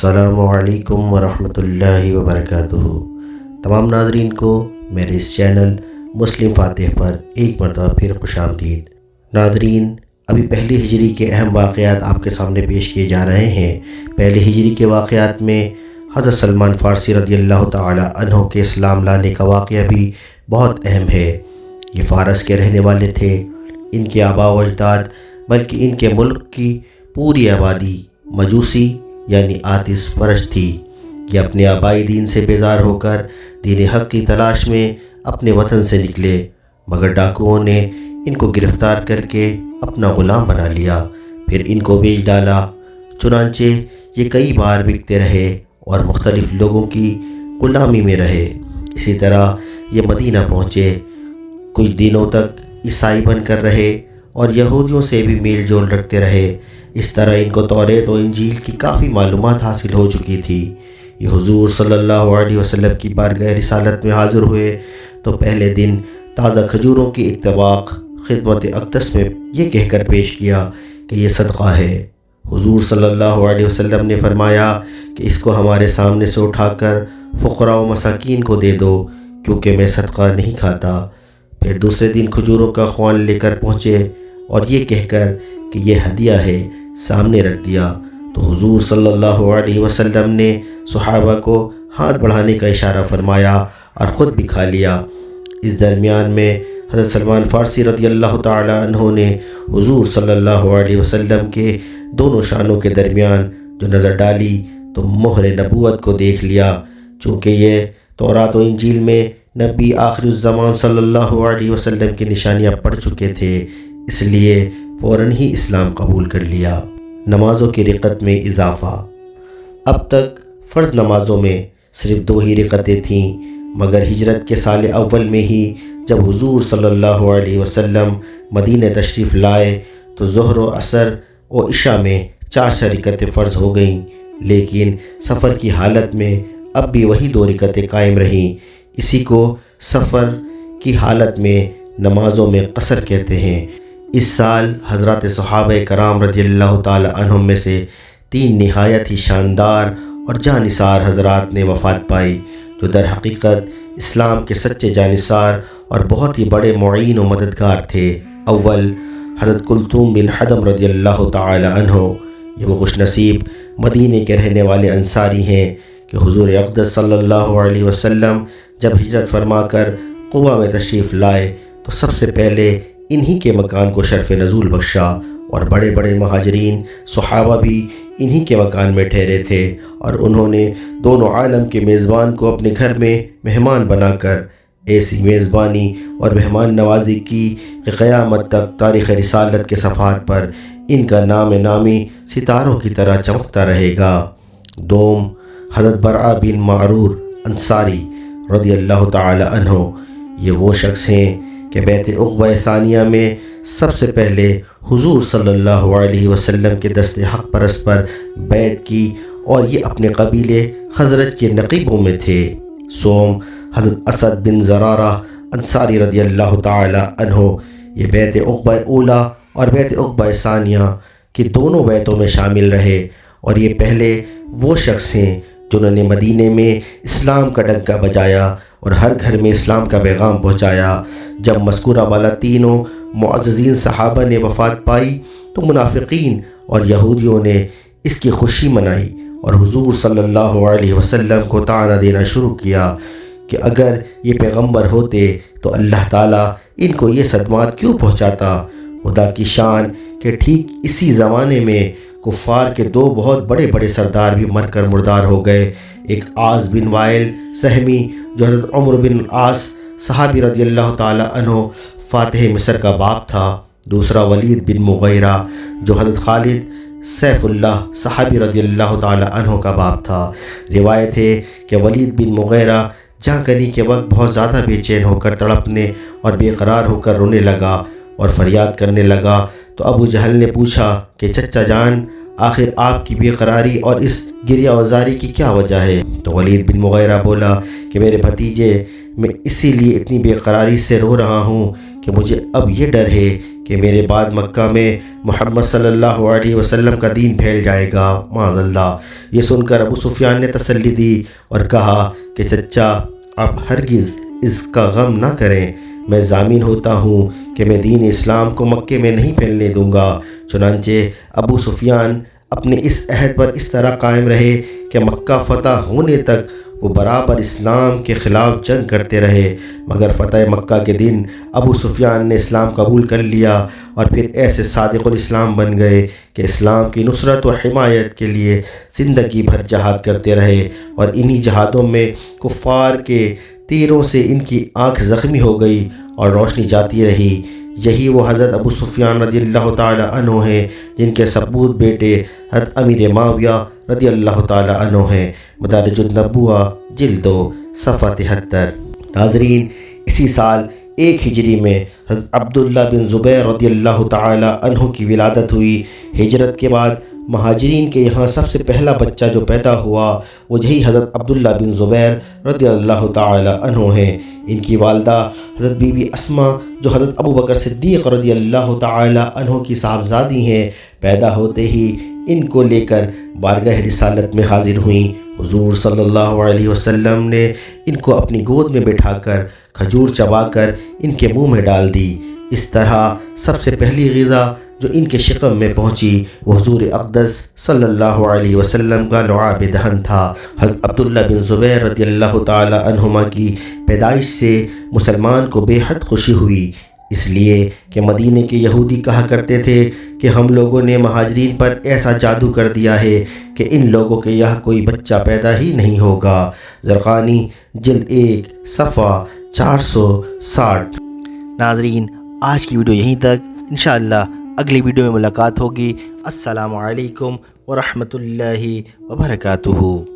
السلام علیکم ورحمۃ اللہ وبرکاتہ۔ تمام ناظرین کو میرے اس چینل مسلم فاتح پر ایک مرتبہ پھر خوش آمدید۔ ناظرین، ابھی پہلی ہجری کے اہم واقعات آپ کے سامنے پیش کیے جا رہے ہیں۔ پہلی ہجری کے واقعات میں حضرت سلمان فارسی رضی اللہ تعالی عنہ کے اسلام لانے کا واقعہ بھی بہت اہم ہے۔ یہ فارس کے رہنے والے تھے۔ ان کے آباء و اجداد بلکہ ان کے ملک کی پوری آبادی مجوسی یعنی آتش پرست تھی۔ یہ اپنے آبائی دین سے بیزار ہو کر دین حق کی تلاش میں اپنے وطن سے نکلے، مگر ڈاکوؤں نے ان کو گرفتار کر کے اپنا غلام بنا لیا، پھر ان کو بیچ ڈالا۔ چنانچہ یہ کئی بار بکتے رہے اور مختلف لوگوں کی غلامی میں رہے۔ اسی طرح یہ مدینہ پہنچے، کچھ دنوں تک عیسائی بن کر رہے اور یہودیوں سے بھی میل جول رکھتے رہے۔ اس طرح ان کو توریت و انجیل کی کافی معلومات حاصل ہو چکی تھی۔ یہ حضور صلی اللہ علیہ وسلم کی بارگاہ رسالت میں حاضر ہوئے تو پہلے دن تازہ کھجوروں کی اتفاق خدمت اقدس میں یہ کہہ کر پیش کیا کہ یہ صدقہ ہے۔ حضور صلی اللہ علیہ وسلم نے فرمایا کہ اس کو ہمارے سامنے سے اٹھا کر فقراء و مساکین کو دے دو، کیونکہ میں صدقہ نہیں کھاتا۔ پھر دوسرے دن کھجوروں کا خوان لے کر پہنچے اور یہ کہہ کر کہ یہ ہدیہ ہے سامنے رکھ دیا، تو حضور صلی اللہ علیہ وسلم نے صحابہ کو ہاتھ بڑھانے کا اشارہ فرمایا اور خود بھی کھا لیا۔ اس درمیان میں حضرت سلمان فارسی رضی اللہ تعالی عنہ نے حضور صلی اللہ علیہ وسلم کے دونوں شانوں کے درمیان جو نظر ڈالی تو مہر نبوت کو دیکھ لیا۔ چونکہ یہ تورات و انجیل میں نبی آخر الزمان صلی اللہ علیہ وسلم کی نشانیاں پڑھ چکے تھے، اس لیے فوراً ہی اسلام قبول کر لیا۔ نمازوں کی رکعت میں اضافہ۔ اب تک فرض نمازوں میں صرف 2 ہی رکعتیں تھیں، مگر ہجرت کے سال اول میں ہی جب حضور صلی اللہ علیہ وسلم مدینہ تشریف لائے تو ظہر و عصر و عشاء میں 4 رکعتیں فرض ہو گئیں، لیکن سفر کی حالت میں اب بھی وہی 2 رکعتیں قائم رہیں۔ اسی کو سفر کی حالت میں نمازوں میں قصر کہتے ہیں۔ اس سال حضرات صحابہ کرام رضی اللہ تعالی عنہم میں سے 3 نہایت ہی شاندار اور جانثار حضرات نے وفات پائی، جو در حقیقت اسلام کے سچے جانثار اور بہت ہی بڑے معین و مددگار تھے۔ اول حضرت کلثوم بن حدم رضی اللہ تعالی عنہ، یہ وہ خوش نصیب مدینے کے رہنے والے انصاری ہیں کہ حضور اقدس صلی اللہ علیہ وسلم جب ہجرت فرما کر قباء میں تشریف لائے تو سب سے پہلے انہی کے مکان کو شرف نزول بخشا، اور بڑے بڑے مہاجرین صحابہ بھی انہی کے مکان میں ٹھہرے تھے، اور انہوں نے دونوں عالم کے میزبان کو اپنے گھر میں مہمان بنا کر ایسی میزبانی اور مہمان نوازی کی کہ قیامت تک تاریخ رسالت کے صفحات پر ان کا نام نامی ستاروں کی طرح چمکتا رہے گا۔ دوم حضرت برعہ بن معرور انصاری رضی اللہ تعالی عنہ، یہ وہ شخص ہیں کہ بیعت عقبہ ثانیہ میں سب سے پہلے حضور صلی اللہ علیہ وسلم کے دست حق پرست پر بیعت کی، اور یہ اپنے قبیلے خزرج کے نقیبوں میں تھے۔ سوم حضرت اسد بن زرارہ انصاری رضی اللہ تعالی عنہ، یہ بیعت عقبہ اولیٰ اور بیعت عقبہ ثانیہ کی دونوں بیعتوں میں شامل رہے، اور یہ پہلے وہ شخص ہیں جنہوں نے مدینے میں اسلام کا ڈنکا بجایا اور ہر گھر میں اسلام کا پیغام پہنچایا۔ جب مذکورہ والا تینوں معززین صحابہ نے وفات پائی تو منافقین اور یہودیوں نے اس کی خوشی منائی اور حضور صلی اللہ علیہ وسلم کو طعنہ دینا شروع کیا کہ اگر یہ پیغمبر ہوتے تو اللہ تعالیٰ ان کو یہ صدمات کیوں پہنچاتا۔ خدا کی شان کہ ٹھیک اسی زمانے میں کفار کے 2 بہت بڑے بڑے سردار بھی مر کر مردار ہو گئے۔ ایک عاص بن وائل سہمی جو حضرت عمر بن العاص صحابی رضی اللہ تعالی عنہ فاتح مصر کا باپ تھا، دوسرا ولید بن مغیرہ جو حضرت خالد سیف اللہ صحابی رضی اللہ تعالی عنہ کا باپ تھا۔ روایت ہے کہ ولید بن مغیرہ جاں کنی کے وقت بہت زیادہ بے چین ہو کر تڑپنے اور بے قرار ہو کر رونے لگا اور فریاد کرنے لگا، تو ابو جہل نے پوچھا کہ چچا جان، آخر آپ کی بے قراری اور اس گریہ وزاری کی کیا وجہ ہے؟ تو ولید بن مغیرہ بولا کہ میرے بھتیجے، میں اسی لیے اتنی بے قراری سے رو رہا ہوں کہ مجھے اب یہ ڈر ہے کہ میرے بعد مکہ میں محمد صلی اللہ علیہ وسلم کا دین پھیل جائے گا، معاذ اللہ۔ یہ سن کر ابو سفیان نے تسلی دی اور کہا کہ چچا آپ ہرگز اس کا غم نہ کریں، میں ضامن ہوتا ہوں کہ میں دین اسلام کو مکے میں نہیں پھیلنے دوں گا۔ چنانچہ ابو سفیان اپنے اس عہد پر اس طرح قائم رہے کہ مکہ فتح ہونے تک وہ برابر اسلام کے خلاف جنگ کرتے رہے، مگر فتح مکہ کے دن ابو سفیان نے اسلام قبول کر لیا اور پھر ایسے صادق الاسلام بن گئے کہ اسلام کی نصرت و حمایت کے لیے زندگی بھر جہاد کرتے رہے، اور انہی جہادوں میں کفار کے تیروں سے ان کی آنکھ زخمی ہو گئی اور روشنی جاتی رہی۔ یہی وہ حضرت ابو سفیان رضی اللہ تعالی عنہ ہیں جن کے سپوت بیٹے حضرت امیر معاویہ رضی اللہ تعالی عنہ ہیں۔ مدارج النبوہ جلد 2 صفحہ 73۔ ناظرین، اسی سال 1 ہجری میں حضرت عبداللہ بن زبیر رضی اللہ تعالی عنہ کی ولادت ہوئی۔ ہجرت کے بعد مہاجرین کے یہاں سب سے پہلا بچہ جو پیدا ہوا وہ یہی حضرت عبداللہ بن زبیر رضی اللہ تعالی عنہ ہیں۔ ان کی والدہ حضرت بی بی اسماء جو حضرت ابو بکر صدیق رضی اللہ تعالی عنہ کی صاحبزادی ہیں، پیدا ہوتے ہی ان کو لے کر بارگاہ رسالت میں حاضر ہوئیں۔ حضور صلی اللہ علیہ وسلم نے ان کو اپنی گود میں بٹھا کر کھجور چبا کر ان کے منہ میں ڈال دی۔ اس طرح سب سے پہلی غذا جو ان کے شکم میں پہنچی وہ حضور اقدس صلی اللہ علیہ وسلم کا لعاب دہن تھا۔ حضرت عبداللہ بن زبیر رضی اللہ تعالی عنہما کی پیدائش سے مسلمان کو بے حد خوشی ہوئی، اس لیے کہ مدینے کے یہودی کہا کرتے تھے کہ ہم لوگوں نے مہاجرین پر ایسا جادو کر دیا ہے کہ ان لوگوں کے یہاں کوئی بچہ پیدا ہی نہیں ہوگا۔ زرقانی جلد 1 صفحہ 460۔ ناظرین، آج کی ویڈیو یہیں تک، انشاءاللہ اگلی ویڈیو میں ملاقات ہوگی۔ السلام علیکم ورحمۃ اللہ وبرکاتہ۔